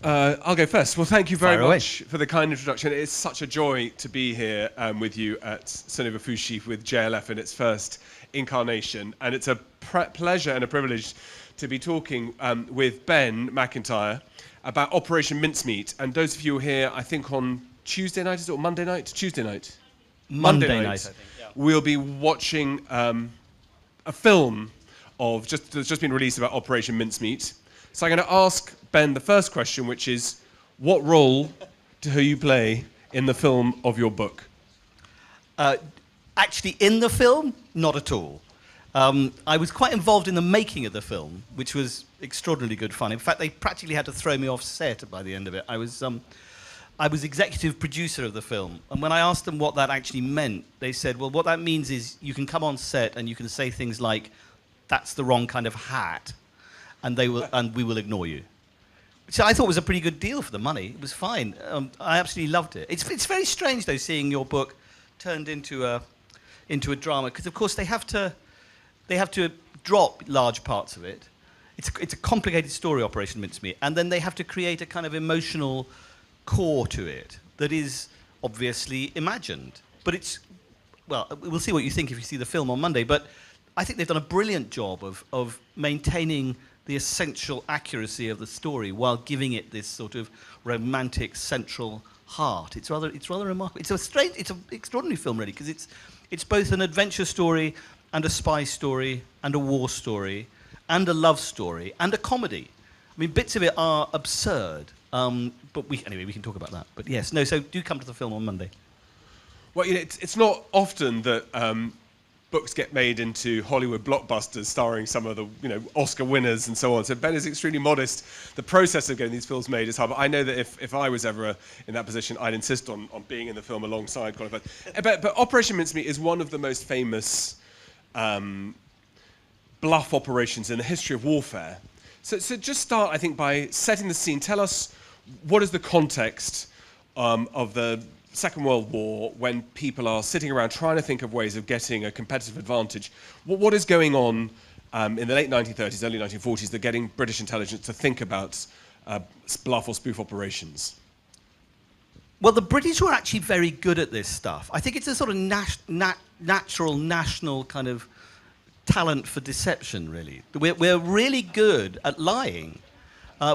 I'll go first. Well, thank you very Fire away. much for the kind introduction. It's such a joy to be here with you at Soneva Fushi with JLF in its first incarnation. And it's a pleasure and a privilege to be talking with Ben Macintyre about Operation Mincemeat. And those of you who are here, I think on Tuesday night, is it, or Monday night? Tuesday night. Monday night, I think. Yeah. We'll be watching a film that's just been released about Operation Mincemeat. So I'm going to ask Ben the first question, which is, what role do you play in the film of your book? Actually, in the film, not at all. I was quite involved in the making of the film, which was extraordinarily good fun. In fact, they practically had to throw me off set by the end of it. I was executive producer of the film, and when I asked them what that actually meant, they said, well, what that means is you can come on set and you can say things like, that's the wrong kind of hat, and we will ignore you. So I thought it was a pretty good deal for the money. It was fine. I absolutely loved it. It's very strange, though, seeing your book turned into a drama, because of course they have to drop large parts of it. It's a complicated story, Operation Mincemeat, and then they have to create a kind of emotional core to it that is obviously imagined. But well, we'll see what you think if you see the film on Monday, but I think they've done a brilliant job of maintaining the essential accuracy of the story while giving it this sort of romantic central heart. It's rather remarkable. It's an extraordinary film, really, because it's both an adventure story and a spy story and a war story and a love story and a comedy. I mean, bits of it are absurd, but we can talk about that. But yes, no. So do come to the film on Monday. Well, it's not often that books get made into Hollywood blockbusters starring some of the Oscar winners and so on. So Ben is extremely modest. The process of getting these films made is hard. But I know that if I was ever in that position, I'd insist on being in the film alongside qualified. But Operation Mincemeat is one of the most famous bluff operations in the history of warfare. So just start, I think, by setting the scene. Tell us what is the context of the Second World War, when people are sitting around trying to think of ways of getting a competitive advantage. What is going on in the late 1930s, early 1940s, that getting British intelligence to think about bluff or spoof operations? Well, the British were actually very good at this stuff. I think it's a sort of natural national kind of talent for deception, really. We're really good at lying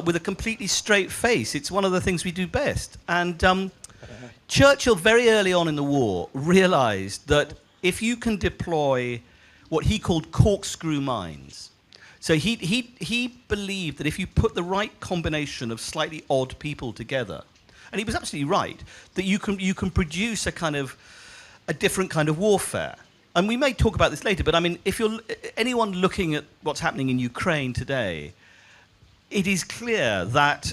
with a completely straight face. It's one of the things we do best. And Churchill, very early on in the war, realized that if you can deploy what he called corkscrew mines, so he believed that if you put the right combination of slightly odd people together, and he was absolutely right, that you can produce a different kind of warfare. And we may talk about this later, but I mean, if you're anyone looking at what's happening in Ukraine today, it is clear that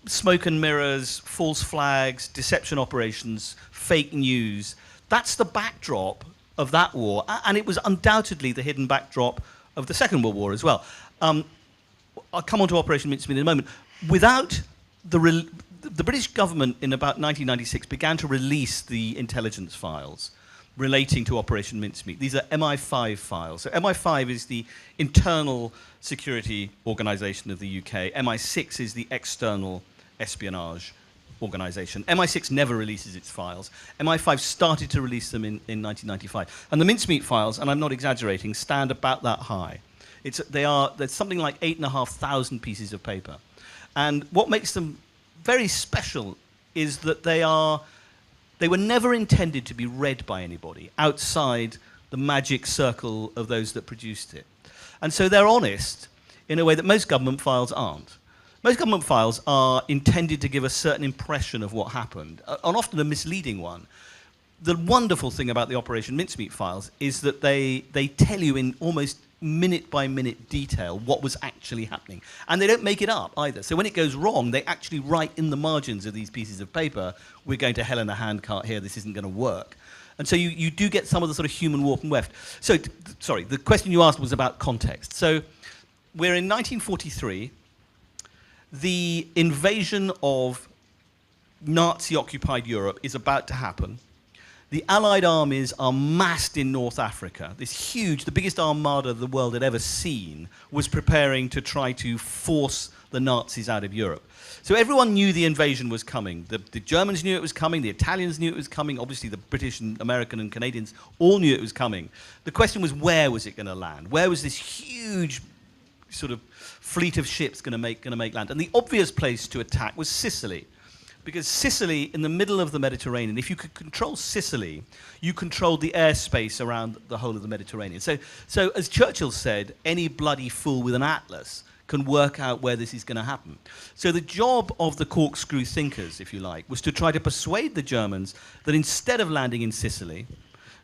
smoke and mirrors, false flags, deception operations, fake news, that's the backdrop of that war. And it was undoubtedly the hidden backdrop of the Second World War as well. I'll come on to Operation Mincemeat in a moment. Without the British government in about 1996 began to release the intelligence files relating to Operation Mincemeat. These are MI5 files. So MI5 is the internal security organisation of the UK. MI6 is the external espionage organisation. MI6 never releases its files. MI5 started to release them in 1995. And the Mincemeat files, and I'm not exaggerating, stand about that high. There's something like 8,500 pieces of paper. And what makes them very special is that they were never intended to be read by anybody outside the magic circle of those that produced it. And so they're honest in a way that most government files aren't. Most government files are intended to give a certain impression of what happened, and often a misleading one. The wonderful thing about the Operation Mincemeat files is that they tell you in almost minute-by-minute detail what was actually happening. And they don't make it up either. So when it goes wrong, they actually write in the margins of these pieces of paper, we're going to hell in a handcart here, this isn't going to work. And so you do get some of the sort of human warp and weft. So, sorry, the question you asked was about context. So we're in 1943. The invasion of Nazi-occupied Europe is about to happen. the Allied armies are massed in North Africa. This huge, the biggest armada the world had ever seen, was preparing to try to force the Nazis out of Europe. So everyone knew the invasion was coming. The Germans knew it was coming, the Italians knew it was coming, obviously the British and American and Canadians all knew it was coming. The question was, where was it going to land? Where was this huge sort of fleet of ships going to make land? And the obvious place to attack was Sicily. Because Sicily, in the middle of the Mediterranean, if you could control Sicily, you controlled the airspace around the whole of the Mediterranean. So as Churchill said, any bloody fool with an atlas can work out where this is going to happen. So the job of the corkscrew thinkers, if you like, was to try to persuade the Germans that instead of landing in Sicily,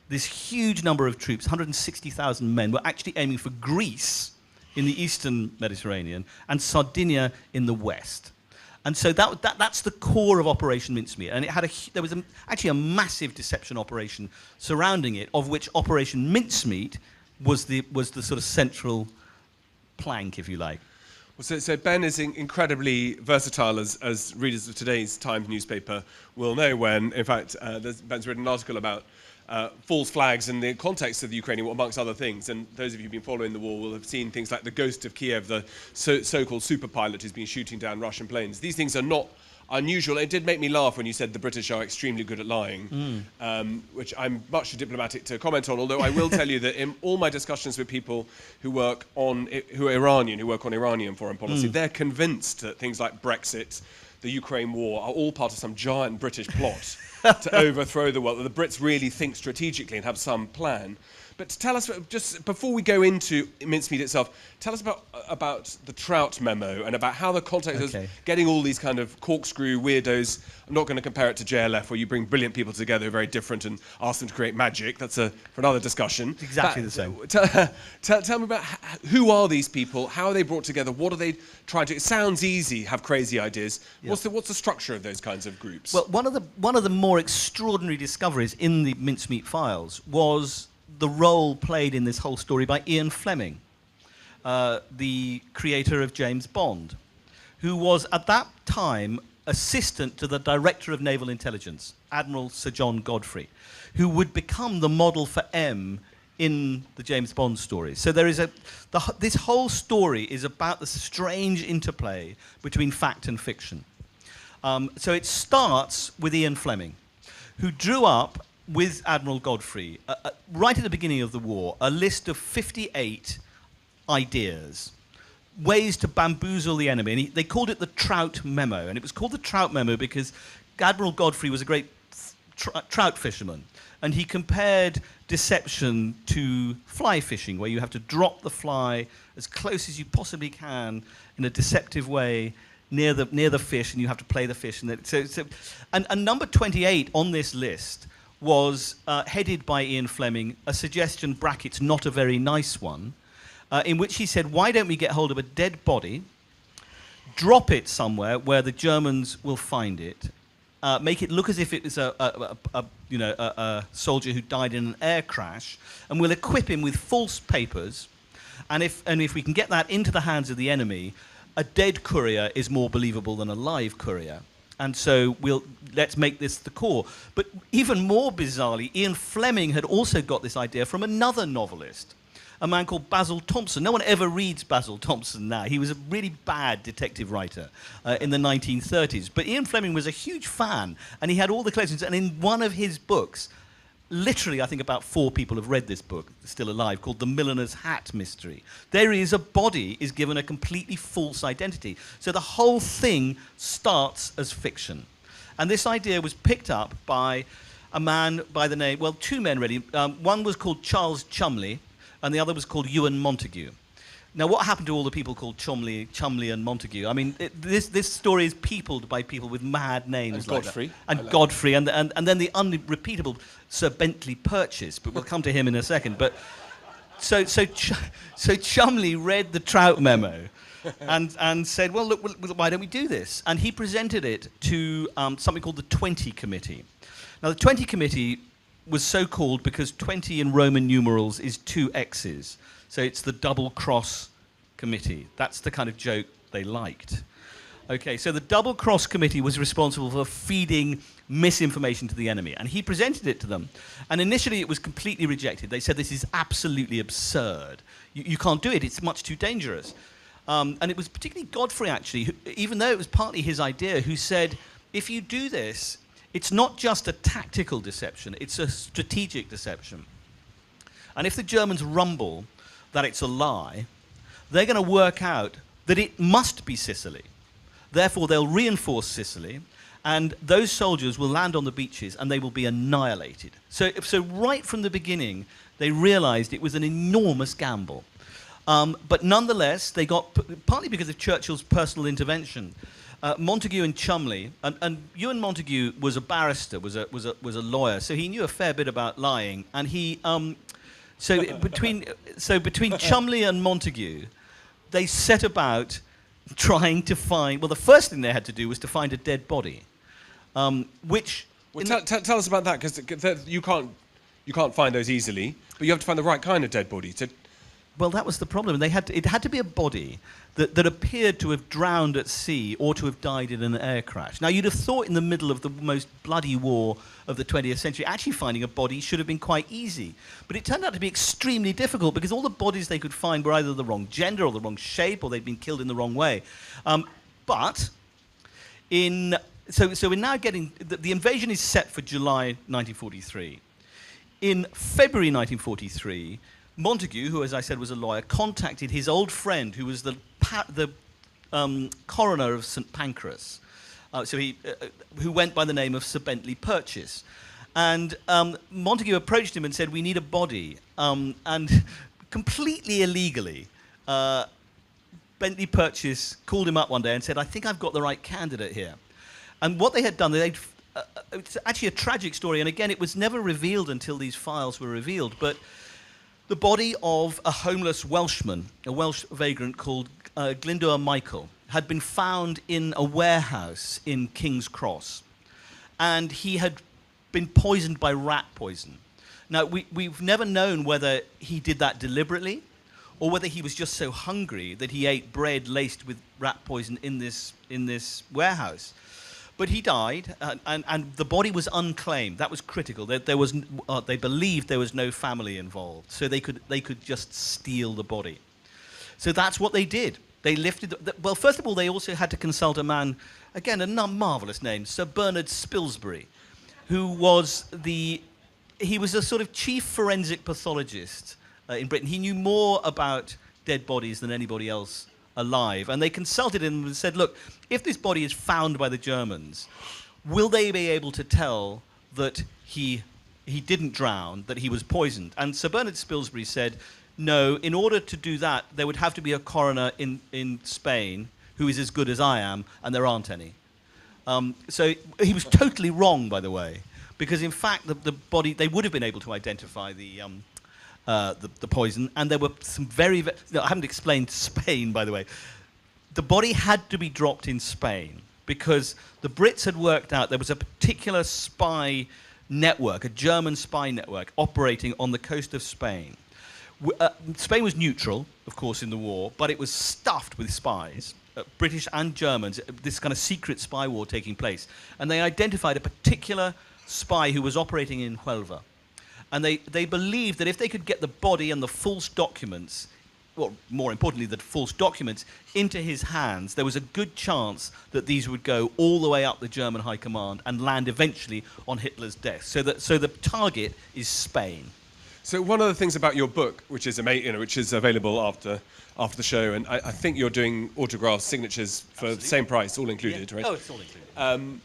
this huge number of troops, 160,000 men, were actually aiming for Greece in the eastern Mediterranean and Sardinia in the west. And so that's the core of Operation Mincemeat. And there was actually a massive deception operation surrounding it, of which Operation Mincemeat was the sort of central plank, if you like. Well, so Ben is incredibly versatile, as readers of today's Times newspaper will know, when, in fact, Ben's written an article about false flags in the context of the Ukrainian war, amongst other things. And those of you who've been following the war will have seen things like the Ghost of Kiev, the so-called super pilot who's been shooting down Russian planes. These things are not unusual. It did make me laugh when you said the British are extremely good at lying, which I'm much too diplomatic to comment on, although I will tell you that in all my discussions with people who are Iranian, who work on Iranian foreign policy, they're convinced that things like Brexit, the Ukraine war, are all part of some giant British plot to overthrow the world. The Brits really think strategically and have some plan. But tell us, just before we go into Mincemeat itself, tell us about the Trout memo and about how the context is getting all these kind of corkscrew weirdos. I'm not going to compare it to JLF, where you bring brilliant people together who are very different and ask them to create magic. That's for another discussion. It's exactly the same. Tell me about who are these people? How are they brought together? What are they trying to? It sounds easy, have crazy ideas. Yeah. What's the structure of those kinds of groups? Well, one of the more extraordinary discoveries in the Mincemeat files was the role played in this whole story by Ian Fleming, the creator of James Bond, who was at that time assistant to the Director of Naval Intelligence, Admiral Sir John Godfrey, who would become the model for M in the James Bond stories. So there is this whole story is about the strange interplay between fact and fiction. So it starts with Ian Fleming, who drew up with Admiral Godfrey, right at the beginning of the war, a list of 58 ideas, ways to bamboozle the enemy. And they called it the Trout Memo. And it was called the Trout Memo because Admiral Godfrey was a great trout fisherman. And he compared deception to fly fishing, where you have to drop the fly as close as you possibly can in a deceptive way near the fish, and you have to play the fish. And number 28 on this list was headed by Ian Fleming, a suggestion, brackets, not a very nice one, in which he said, why don't we get hold of a dead body, drop it somewhere where the Germans will find it, make it look as if it was a soldier who died in an air crash, and we'll equip him with false papers, and if we can get that into the hands of the enemy, a dead courier is more believable than a live courier. And so let's make this the core. But even more bizarrely, Ian Fleming had also got this idea from another novelist, a man called Basil Thomson. No one ever reads Basil Thomson now. He was a really bad detective writer in the 1930s. But Ian Fleming was a huge fan, and he had all the collections. And in one of his books, literally, I think about 4 people have read this book, still alive, called The Milliner's Hat Mystery. There is a body is given a completely false identity. So the whole thing starts as fiction. And this idea was picked up by a man by the name, well, 2 men really. One was called Charles Chumley, and the other was called Ewan Montague. Now, what happened to all the people called Chumley and Montague? I mean, this story is peopled by people with mad names. And Godfrey. And Godfrey, and then the unrepeatable Sir Bentley Purchase, but we'll come to him in a second. But so Chumley read the Trout Memo and said, well, look, why don't we do this? And he presented it to something called the 20 Committee. Now, the 20 Committee was so called because 20 in Roman numerals is 2 X's. So it's the double cross committee. That's the kind of joke they liked. Okay, so the Double Cross Committee was responsible for feeding misinformation to the enemy, and he presented it to them. And initially it was completely rejected. They said, this is absolutely absurd. You can't do it, it's much too dangerous. And it was particularly Godfrey, actually, who, even though it was partly his idea, who said, if you do this, it's not just a tactical deception, it's a strategic deception. And if the Germans rumble that it's a lie, they're going to work out that it must be Sicily. Therefore, they'll reinforce Sicily, and those soldiers will land on the beaches and they will be annihilated. So right from the beginning, they realized it was an enormous gamble. But nonetheless, they got, partly because of Churchill's personal intervention, Montagu and Cholmondeley, and Ewan Montagu was a barrister, was a lawyer, so he knew a fair bit about lying, and he, between Cholmondeley and Montagu, they set about trying to find, well, the first thing they had to do was to find a dead body, which... Well, tell us about that, because you can't find those easily, but you have to find the right kind of dead body. Well, that was the problem. It had to be a body that appeared to have drowned at sea or to have died in an air crash. Now, you'd have thought in the middle of the most bloody war of the 20th century, actually finding a body should have been quite easy. But it turned out to be extremely difficult because all the bodies they could find were either the wrong gender or the wrong shape, or they'd been killed in the wrong way. So we're now getting... The invasion is set for July 1943. In February 1943... Montagu, who, as I said, was a lawyer, contacted his old friend, who was the coroner of St Pancras, who went by the name of Sir Bentley Purchase. And Montagu approached him and said, we need a body. And completely illegally, Bentley Purchase called him up one day and said, I think I've got the right candidate here. And what they had done, it's actually a tragic story, and again, it was never revealed until these files were revealed, but the body of a homeless Welshman, a Welsh vagrant called Glyndwr Michael, had been found in a warehouse in King's Cross. And he had been poisoned by rat poison. Now, we've never known whether he did that deliberately or whether he was just so hungry that he ate bread laced with rat poison in this warehouse. But he died, and the body was unclaimed. That was critical. They believed there was no family involved, so they could just steal the body. So that's what they did. They lifted... well, first of all, they also had to consult a man, again, a marvellous name, Sir Bernard Spilsbury, who was he was a sort of chief forensic pathologist in Britain. He knew more about dead bodies than anybody else alive, and they consulted him and said, look, if this body is found by the Germans, will they be able to tell that he didn't drown, that he was poisoned? And Sir Bernard Spilsbury said, no, in order to do that, there would have to be a coroner in Spain who is as good as I am, and there aren't any. So he was totally wrong, by the way, because in fact the body, they would have been able to identify the poison, and there were some no, I haven't explained Spain, by the way. The body had to be dropped in Spain because the Brits had worked out there was a particular spy network, a German spy network, operating on the coast of Spain. Spain was neutral, of course, in the war, but it was stuffed with spies, British and Germans, this kind of secret spy war taking place. And they identified a particular spy who was operating in Huelva. And they believed that if they could get the body and the false documents, well, more importantly, the false documents, into his hands, there was a good chance that these would go all the way up the German high command and land eventually on Hitler's desk. So the target is Spain. So one of the things about your book, which is which is available after the show, and I think you're doing autographs, signatures for Absolutely. The same price, all included, yeah. right? Oh, it's all included.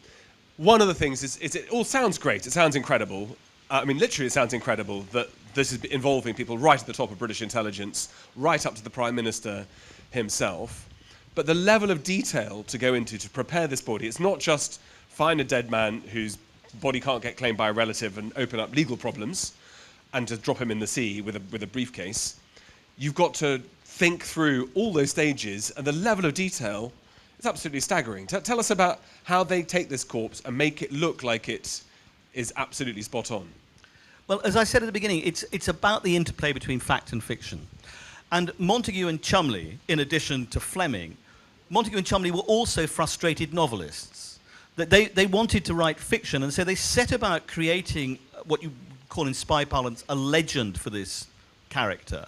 One of the things is it all sounds great. It sounds incredible. I mean, literally, it sounds incredible that this is involving people right at the top of British intelligence, right up to the Prime Minister himself. But the level of detail to go into to prepare this body, it's not just find a dead man whose body can't get claimed by a relative and open up legal problems and to drop him in the sea with a briefcase. You've got to think through all those stages, and the level of detail is absolutely staggering. Tell us about how they take this corpse and make it look like it is absolutely spot on. Well, as I said at the beginning, it's about the interplay between fact and fiction. And Montagu and Cholmondeley, in addition to Fleming, Montagu and Cholmondeley were also frustrated novelists. They wanted to write fiction, and so they set about creating what you call in spy parlance a legend for this character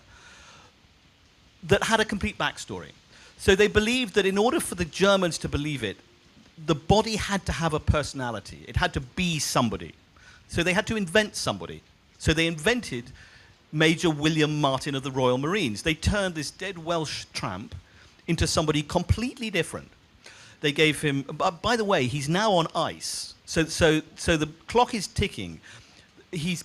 that had a complete backstory. So they believed that in order for the Germans to believe it, the body had to have a personality. It had to be somebody. So they had to invent somebody. So they invented Major William Martin of the Royal Marines. They turned this dead Welsh tramp into somebody completely different. They gave him, by the way, he's now on ice. So the clock is ticking. He's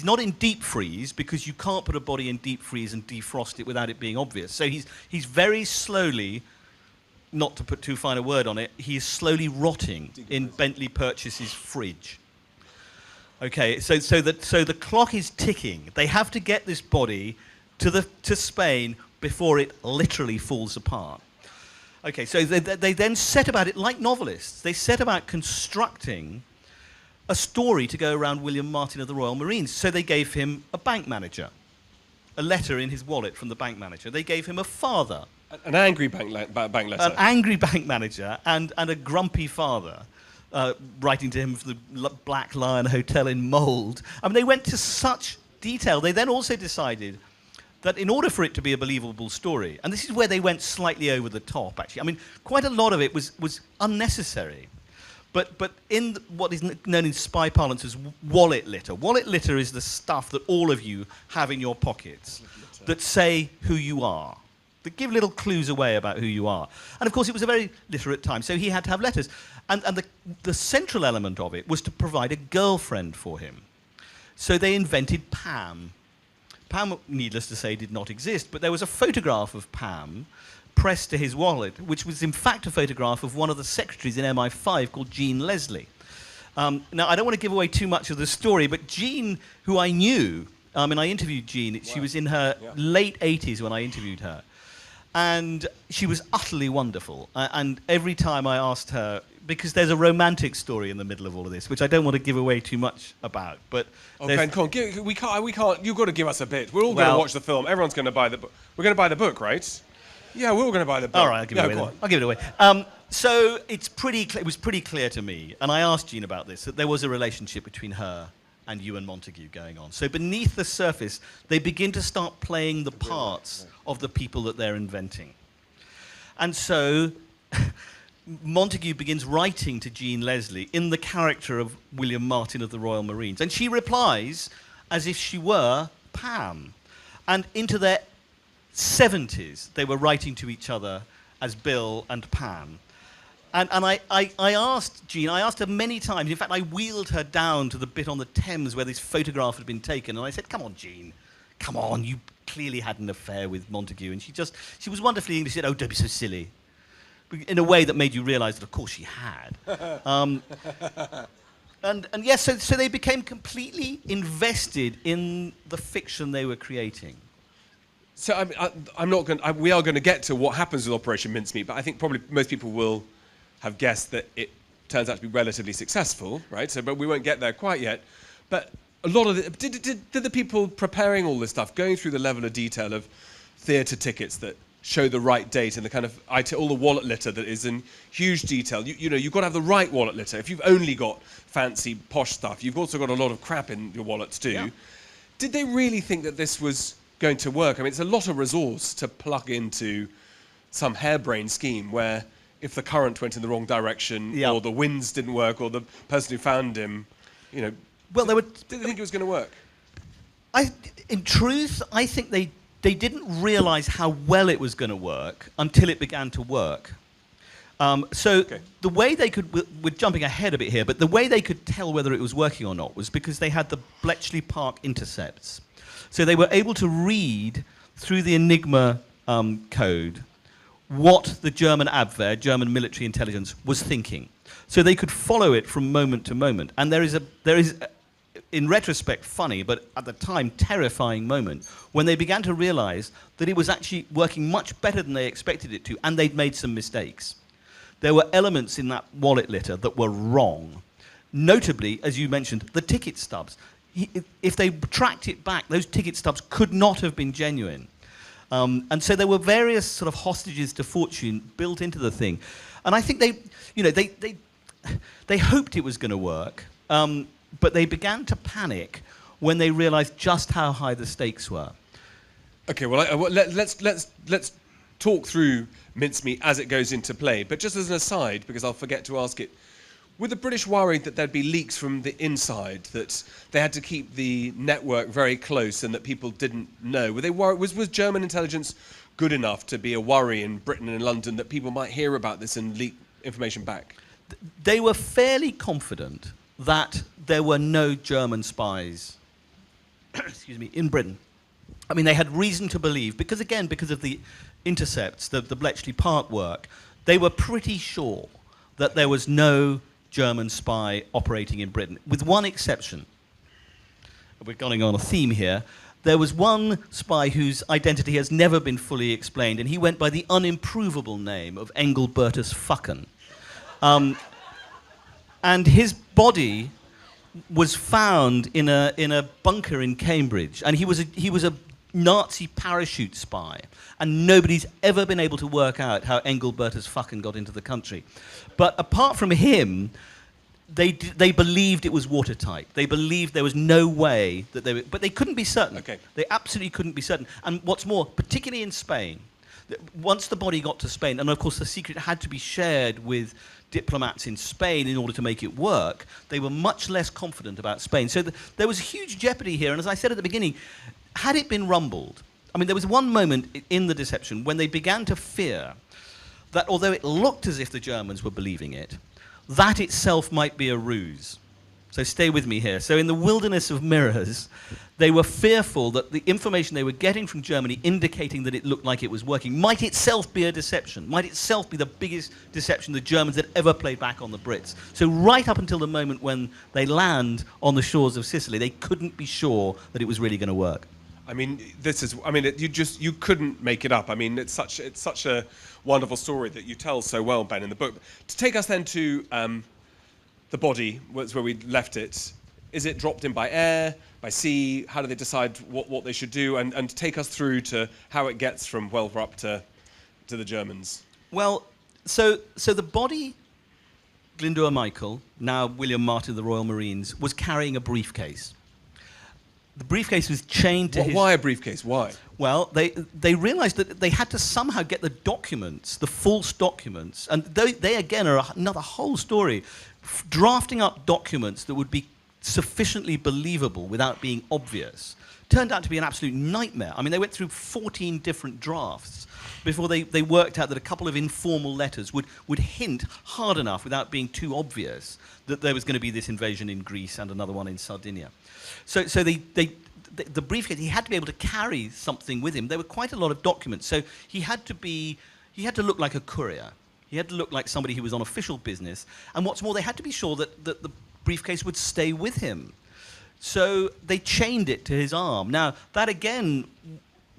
not in deep freeze because you can't put a body in deep freeze and defrost it without it being obvious. So he's very slowly, not to put too fine a word on it, he is slowly rotting in Bentley Purchase's fridge. Okay, so the clock is ticking. They have to get this body to Spain before it literally falls apart. Okay, so they then set about it like novelists. They set about constructing a story to go around William Martin of the Royal Marines. So they gave him a bank manager, a letter in his wallet from the bank manager. They gave him a father. An angry bank letter. An angry bank manager and a grumpy father. Writing to him from the Black Lion Hotel in Mould. I mean, they went to such detail. They then also decided that in order for it to be a believable story, and this is where they went slightly over the top, actually. I mean, quite a lot of it was unnecessary. But in what is known in spy parlance as wallet litter. Wallet litter is the stuff that all of you have in your pockets that say who you are, that give little clues away about who you are. And of course, it was a very literate time, so he had to have letters. And the central element of it was to provide a girlfriend for him. So they invented Pam. Pam, needless to say, did not exist, but there was a photograph of Pam pressed to his wallet, which was in fact a photograph of one of the secretaries in MI5 called Jean Leslie. Now, I don't want to give away too much of the story, but Jean, who I knew, and I interviewed Jean, wow. She was in her late 80s when I interviewed her. And she was utterly wonderful. And every time I asked her, because there's a romantic story in the middle of all of this, which I don't want to give away too much about. But Ben, come on, we can't. You've got to give us a bit. We're all going to watch the film. Everyone's going to buy the book. We're going to buy the book, right? Yeah, we're all going to buy the book. All right, I'll give it away. I'll give it away. So it was pretty clear to me, and I asked Jean about this, that there was a relationship between her and Ewan Montagu going on. So beneath the surface, they begin to start playing the parts of the people that they're inventing. And so Montagu begins writing to Jean Leslie in the character of William Martin of the Royal Marines. And she replies as if she were Pam. And into their 70s, they were writing to each other as Bill and Pam. And I asked Jean, I asked her many times, in fact, I wheeled her down to the bit on the Thames where this photograph had been taken, and I said, come on, Jean, come on, you clearly had an affair with Montagu. And she was wonderfully English. She said, oh, don't be so silly. In a way that made you realise that, of course, she had. And yes, so they became completely invested in the fiction they were creating. So I'm not going. We are going to get to what happens with Operation Mincemeat, but I think probably most people will have guessed that it turns out to be relatively successful, right? So, but we won't get there quite yet. But a lot of it, did the people preparing all this stuff, going through the level of detail of theatre tickets that show the right date and the kind of all the wallet litter that is in huge detail. You know, you've got to have the right wallet litter. If you've only got fancy posh stuff, you've also got a lot of crap in your wallets too. Yeah. Did they really think that this was going to work? I mean, it's a lot of resource to plug into some harebrained scheme where if the current went in the wrong direction or the winds didn't work or the person who found him, you know, did they think it was going to work? In truth, I think they didn't realise how well it was going to work until it began to work. The way they could, we're jumping ahead a bit here, but the way they could tell whether it was working or not was because they had the Bletchley Park intercepts. So they were able to read through the Enigma code what the German Abwehr, German military intelligence, was thinking. So they could follow it from moment to moment. And there is, in retrospect, funny, but at the time, terrifying moment when they began to realize that it was actually working much better than they expected it to, and they'd made some mistakes. There were elements in that wallet litter that were wrong. Notably, as you mentioned, the ticket stubs. If they tracked it back, those ticket stubs could not have been genuine. And so there were various sort of hostages to fortune built into the thing. And I think they hoped it was going to work, but they began to panic when they realized just how high the stakes were. Okay, well, let's talk through Mincemeat as it goes into play. But just as an aside, because I'll forget to ask it, were the British worried that there'd be leaks from the inside, that they had to keep the network very close and that people didn't know? Were they worried? Was German intelligence good enough to be a worry in Britain and in London that people might hear about this and leak information back? They were fairly confident that there were no German spies excuse me, in Britain. I mean, they had reason to believe, because of the intercepts, the Bletchley Park work, they were pretty sure that there was no German spy operating in Britain, with one exception. We're going on a theme here. There was one spy whose identity has never been fully explained, and he went by the unimprovable name of Engelbertus Fucken. And his body was found in a bunker in Cambridge, and he was a Nazi parachute spy, and nobody's ever been able to work out how Engelbertus Fucken got into the country. But apart from him, they believed it was watertight. They believed there was no way that but they couldn't be certain. Okay. They absolutely couldn't be certain. And what's more, particularly in Spain, once the body got to Spain, and of course the secret had to be shared with diplomats in Spain in order to make it work, they were much less confident about Spain. So there was huge jeopardy here, and as I said at the beginning, had it been rumbled, I mean, there was one moment in the deception when they began to fear that although it looked as if the Germans were believing it, that itself might be a ruse. So stay with me here. So in the wilderness of mirrors, they were fearful that the information they were getting from Germany indicating that it looked like it was working might itself be a deception, might itself be the biggest deception the Germans had ever played back on the Brits. So right up until the moment when they land on the shores of Sicily, they couldn't be sure that it was really going to work. I mean, you couldn't make it up. I mean, it's such a wonderful story that you tell so well, Ben, in the book. To take us then to the body, was where we left it. Is it dropped in by air, by sea? How do they decide what they should do? And take us through to how it gets from Wellver to the Germans. Well, so the body, Glyndŵr Michael, now William Martin of the Royal Marines, was carrying a briefcase. The briefcase was chained to his... Why a briefcase? Why? Well, they realized that they had to somehow get the documents, the false documents, and they again are another whole story, drafting up documents that would be sufficiently believable without being obvious. Turned out to be an absolute nightmare. I mean, they went through 14 different drafts before they worked out that a couple of informal letters would hint hard enough without being too obvious that there was going to be this invasion in Greece and another one in Sardinia. So the briefcase, he had to be able to carry something with him. There were quite a lot of documents, so he had to look like a courier. He had to look like somebody who was on official business. And what's more, they had to be sure that the briefcase would stay with him. So they chained it to his arm. Now, that again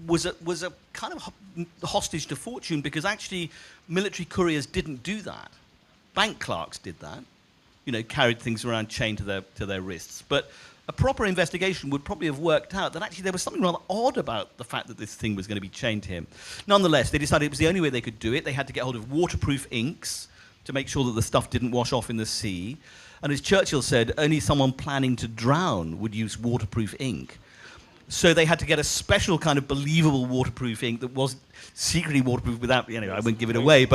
was a kind of hostage to fortune, because actually military couriers didn't do that. Bank clerks did that, carried things around chained to their wrists. But a proper investigation would probably have worked out that actually there was something rather odd about the fact that this thing was going to be chained to him. Nonetheless, they decided it was the only way they could do it. They had to get hold of waterproof inks to make sure that the stuff didn't wash off in the sea. And as Churchill said, only someone planning to drown would use waterproof ink. So they had to get a special kind of believable waterproof ink that was secretly waterproof without, I wouldn't give it away,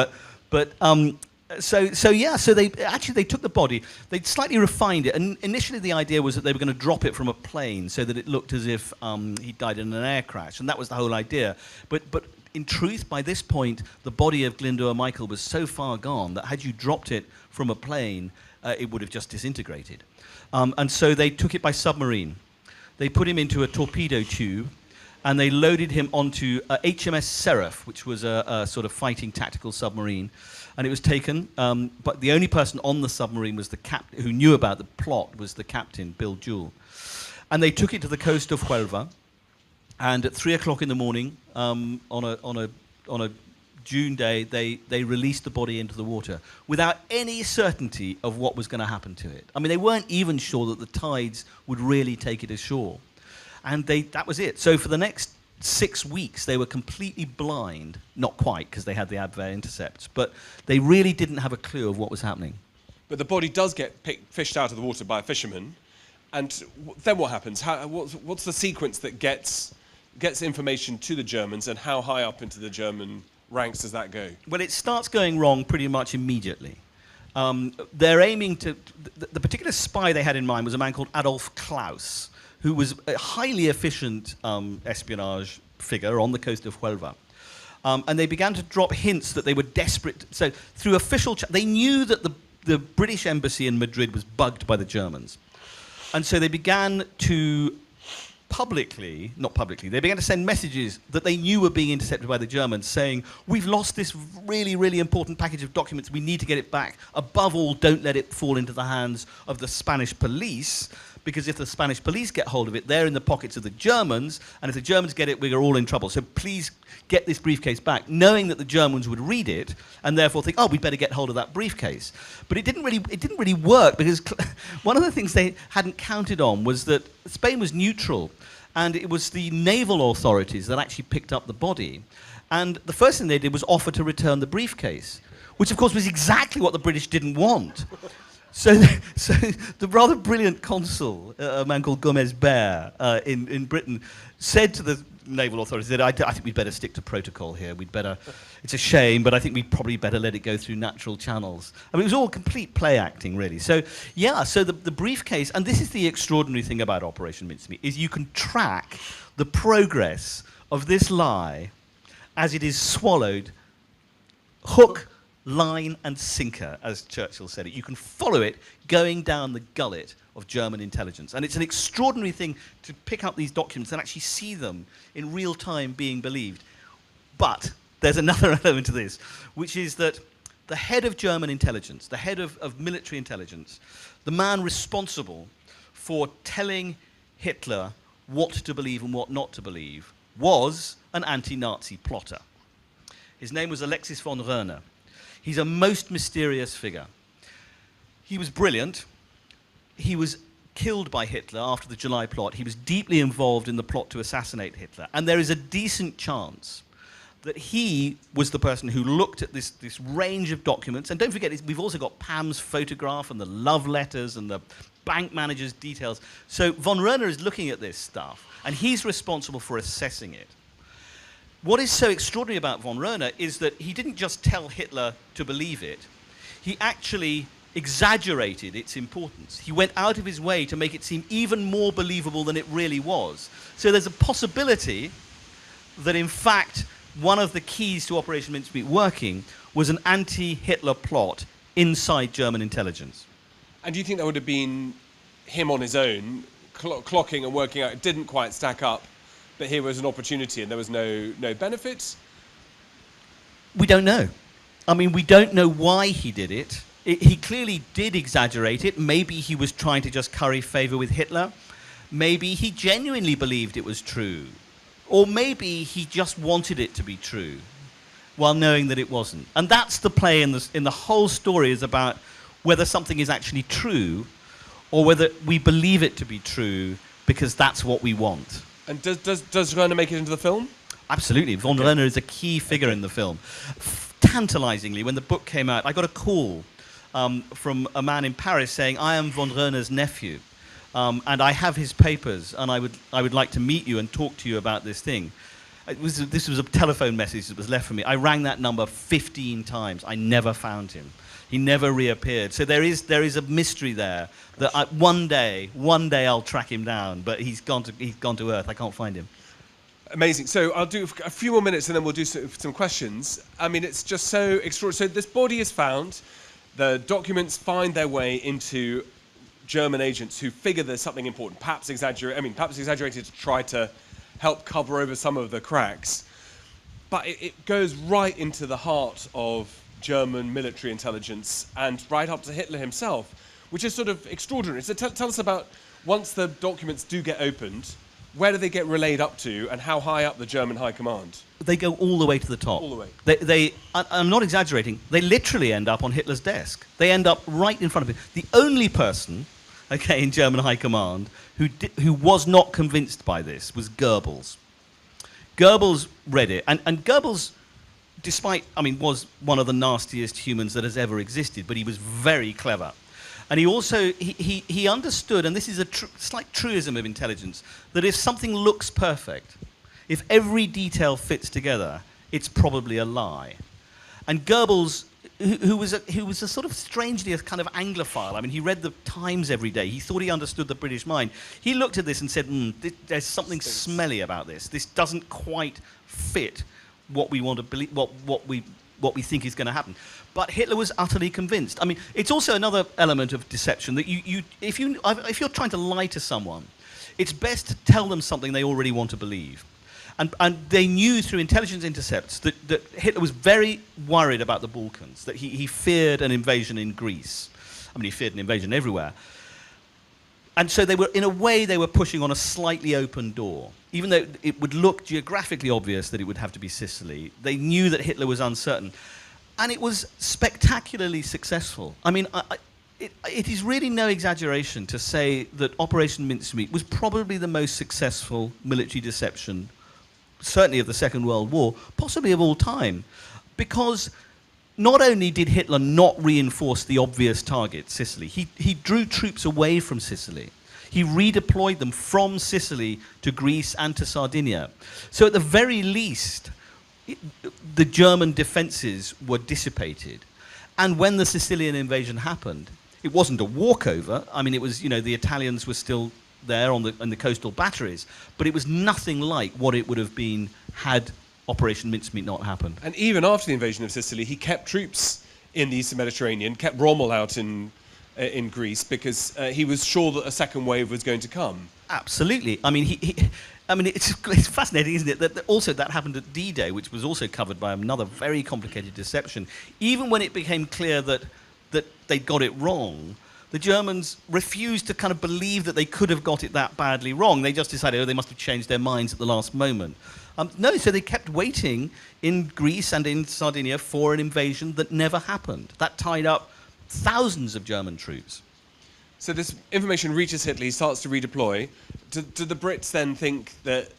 So they took the body, they slightly refined it, and initially the idea was that they were going to drop it from a plane so that it looked as if he died in an air crash, and that was the whole idea. But in truth, by this point, the body of Glyndŵr Michael was so far gone that had you dropped it from a plane, it would have just disintegrated. And so they took it by submarine. They put him into a torpedo tube, and they loaded him onto HMS Seraph, which was a sort of fighting tactical submarine. And it was taken, but the only person on the submarine was the captain, who knew about the plot, was the captain, Bill Jewell. And they took it to the coast of Huelva, and at 3 o'clock in the morning, on a June day, they released the body into the water without any certainty of what was going to happen to it. I mean, they weren't even sure that the tides would really take it ashore. And that was it. So for the next 6 weeks, they were completely blind. Not quite, because they had the Abwehr intercepts, but they really didn't have a clue of what was happening. But the body does get fished out of the water by a fisherman, and then what happens? What's the sequence that gets information to the Germans, and how high up into the German ranks does that go? Well, it starts going wrong pretty much immediately. They're aiming to... The particular spy they had in mind was a man called Adolf Klaus, who was a highly efficient espionage figure on the coast of Huelva. And they began to drop hints that they were desperate. So through official... they knew that the British embassy in Madrid was bugged by the Germans. And so they began to they began to send messages that they knew were being intercepted by the Germans, saying, we've lost this really, really important package of documents, we need to get it back. Above all, don't let it fall into the hands of the Spanish police, because if the Spanish police get hold of it, they're in the pockets of the Germans, and if the Germans get it, we're all in trouble. So please get this briefcase back, knowing that the Germans would read it, and therefore think, oh, we'd better get hold of that briefcase. But it didn't really work, because one of the things they hadn't counted on was that Spain was neutral, and it was the naval authorities that actually picked up the body. And the first thing they did was offer to return the briefcase, which of course was exactly what the British didn't want. So the rather brilliant consul, a man called Gomez Bear in Britain, said to the naval authorities that I think we'd better stick to protocol here. It's a shame, but I think we'd probably better let it go through natural channels. I mean, it was all complete play acting, really. So, yeah, so the briefcase, and this is the extraordinary thing about Operation Mincemeat, is you can track the progress of this lie as it is swallowed hook, line and sinker, as Churchill said it. You can follow it going down the gullet of German intelligence. And it's an extraordinary thing to pick up these documents and actually see them in real time being believed. But there's another element to this, which is that the head of German intelligence, the head of military intelligence, the man responsible for telling Hitler what to believe and what not to believe, was an anti-Nazi plotter. His name was Alexis von Röhne. He's a most mysterious figure. He was brilliant. He was killed by Hitler after the July plot. He was deeply involved in the plot to assassinate Hitler. And there is a decent chance that he was the person who looked at this range of documents. And don't forget, we've also got Pam's photograph and the love letters and the bank manager's details. So von Röhne is looking at this stuff, and he's responsible for assessing it. What is so extraordinary about von Röhne is that he didn't just tell Hitler to believe it, he actually exaggerated its importance. He went out of his way to make it seem even more believable than it really was. So there's a possibility that, in fact, one of the keys to Operation Mincemeat working was an anti-Hitler plot inside German intelligence. And do you think that would have been him on his own, clocking and working out it didn't quite stack up, but here was an opportunity and there was no benefits? We don't know. I mean, we don't know why he did it. He clearly did exaggerate it. Maybe he was trying to just curry favor with Hitler. Maybe he genuinely believed it was true. Or maybe he just wanted it to be true while knowing that it wasn't. And that's the play in the whole story, is about whether something is actually true or whether we believe it to be true because that's what we want. And does Röhne make it into the film? Absolutely. Von Röhne is a key figure in the film. Tantalizingly, when the book came out, I got a call from a man in Paris saying, I am von Röhne's nephew, and I have his papers, and I would like to meet you and talk to you about this thing. This was a telephone message that was left for me. I rang that number 15 times. I never found him. He never reappeared. So there is a mystery there that one day I'll track him down, but he's gone to Earth. I can't find him. Amazing. So I'll do a few more minutes and then we'll do some questions. I mean, it's just so extraordinary. So this body is found. The documents find their way into German agents who figure there's something important, perhaps exaggerated to try to help cover over some of the cracks. But it goes right into the heart of German military intelligence and right up to Hitler himself, which is sort of extraordinary. So tell us about, once the documents do get opened, where do they get relayed up to and how high up the German high command? They go all the way to the top. All the way. I'm not exaggerating, they literally end up on Hitler's desk. They end up right in front of him. The only person, in German high command who was not convinced by this was Goebbels. Goebbels read it, and Goebbels, despite, was one of the nastiest humans that has ever existed, but he was very clever. And he also, he understood, and this is a slight truism of intelligence, that if something looks perfect, if every detail fits together, it's probably a lie. And Goebbels, who was a sort of strangely a kind of Anglophile. He read the Times every day. He thought he understood the British mind. He looked at this and said, there's something smelly about this. This doesn't quite fit what we want to believe, what we think is going to happen. But Hitler was utterly convinced. It's also another element of deception that if you're trying to lie to someone, it's best to tell them something they already want to believe. And they knew through intelligence intercepts that Hitler was very worried about the Balkans, that he feared an invasion in Greece. He feared an invasion everywhere. And so they were pushing on a slightly open door. Even though it would look geographically obvious that it would have to be Sicily, they knew that Hitler was uncertain. And it was spectacularly successful. It is really no exaggeration to say that Operation Mincemeat was probably the most successful military deception, certainly of the Second World War, possibly of all time. Because not only did Hitler not reinforce the obvious target, Sicily, he drew troops away from Sicily. He redeployed them from Sicily to Greece and to Sardinia. So at the very least, the German defences were dissipated. And when the Sicilian invasion happened, it wasn't a walkover. It was, the Italians were still there on the coastal batteries, but it was nothing like what it would have been had Operation Mincemeat not happened. And even after the invasion of Sicily, he kept troops in the Eastern Mediterranean, kept Rommel out in Greece, because he was sure that a second wave was going to come. Absolutely. It's fascinating, isn't it, that also that happened at D-Day, which was also covered by another very complicated deception. Even when it became clear that they got it wrong, the Germans refused to kind of believe that they could have got it that badly wrong. They just decided, they must have changed their minds at the last moment. No, so they kept waiting in Greece and in Sardinia for an invasion that never happened. That tied up thousands of German troops. So this information reaches Hitler, he starts to redeploy. Do the Brits then think that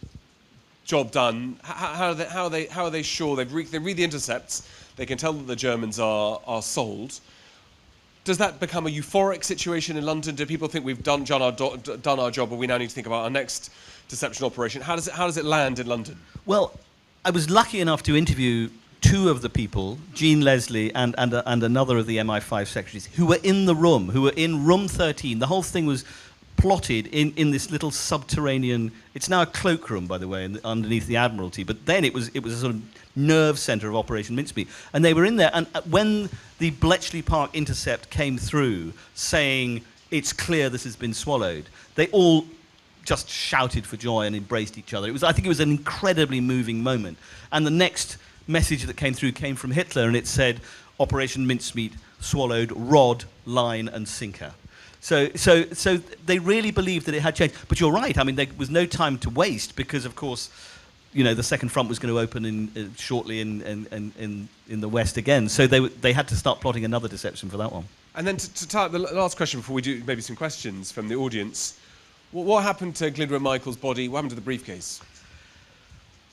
job done? How are they sure? They read the intercepts, they can tell that the Germans are sold. Does that become a euphoric situation in London? Do people think we've done our job, but we now need to think about our next deception operation? How does it land in London? Well, I was lucky enough to interview two of the people, Jean Leslie and another of the MI5 secretaries, who were in the room, who were in room 13. The whole thing was plotted in this little subterranean. It's now a cloakroom, by the way, underneath the Admiralty. But then it was a sort of nerve centre of Operation Mincemeat, and they were in there. And when the Bletchley Park intercept came through, saying it's clear this has been swallowed, they all just shouted for joy and embraced each other. I think it was an incredibly moving moment. And the next message that came through came from Hitler, and it said, Operation Mincemeat swallowed rod, line, and sinker. So they really believed that it had changed. But you're right. There was no time to waste because, of course, the second front was going to open shortly in the west again. So they had to start plotting another deception for that one. And then to tie up the last question before we do maybe some questions from the audience, what happened to Glyndwr Michael's body? What happened to the briefcase?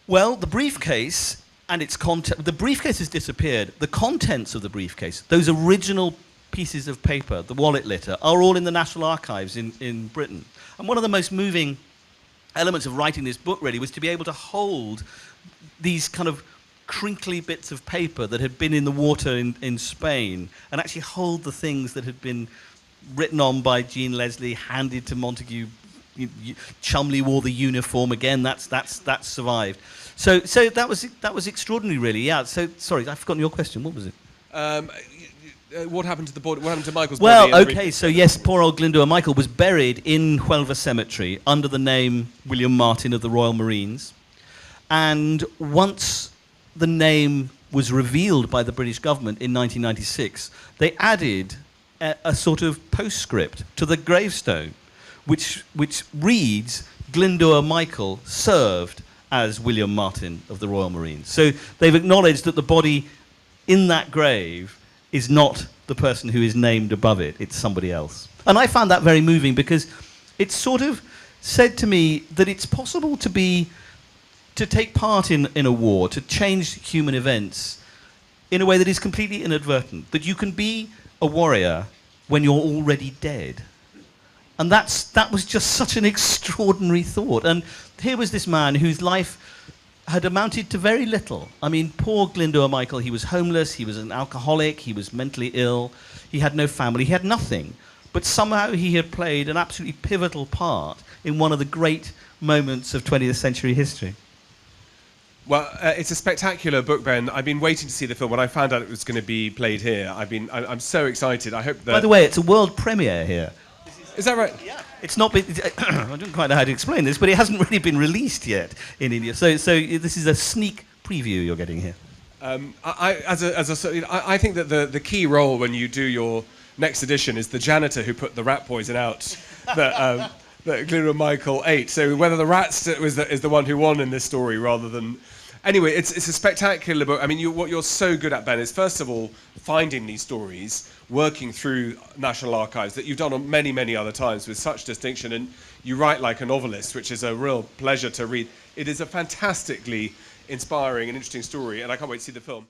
Well, the briefcase and its content. The briefcase has disappeared. The contents of the briefcase, those original pieces of paper, the wallet litter, are all in the National Archives in Britain. And one of the most moving elements of writing this book really was to be able to hold these kind of crinkly bits of paper that had been in the water in Spain, and actually hold the things that had been written on by Jean Leslie, handed to Montague. Chumley wore the uniform again. That's survived. So that was extraordinary, really. Yeah. So sorry, I've forgotten your question. What was it? What happened to the body? What happened to Michael's body? Well, okay. So yes, poor old Glyndwr Michael was buried in Huelva Cemetery under the name William Martin of the Royal Marines. And once the name was revealed by the British government in 1996, they added a sort of postscript to the gravestone, which reads, Glyndwr Michael served as William Martin of the Royal Marines. So they've acknowledged that the body in that grave is not the person who is named above it, it's somebody else. And I found that very moving because it sort of said to me that it's possible to be to take part in a war, to change human events in a way that is completely inadvertent. That you can be a warrior when you're already dead. And that was just such an extraordinary thought. And here was this man whose life had amounted to very little. I mean, poor Glyndŵr Michael, he was homeless, he was an alcoholic, he was mentally ill, he had no family, he had nothing. But somehow he had played an absolutely pivotal part in one of the great moments of 20th century history. Well, it's a spectacular book, Ben. I've been waiting to see the film. When I found out it was going to be played here, I'm so excited. I hope that... By the way, it's a world premiere here. Is that right? Yeah. It's not been... I don't quite know how to explain this, but it hasn't really been released yet in India. So this is a sneak preview you're getting here. I think that the key role when you do your next edition is the janitor who put the rat poison out that Glyndŵr Michael ate. So whether the rat is the one who won in this story rather than... Anyway, it's a spectacular book. I mean, what you're so good at, Ben, is first of all finding these stories, working through National Archives that you've done on many, many other times with such distinction, and you write like a novelist, which is a real pleasure to read. It is a fantastically inspiring and interesting story, and I can't wait to see the film.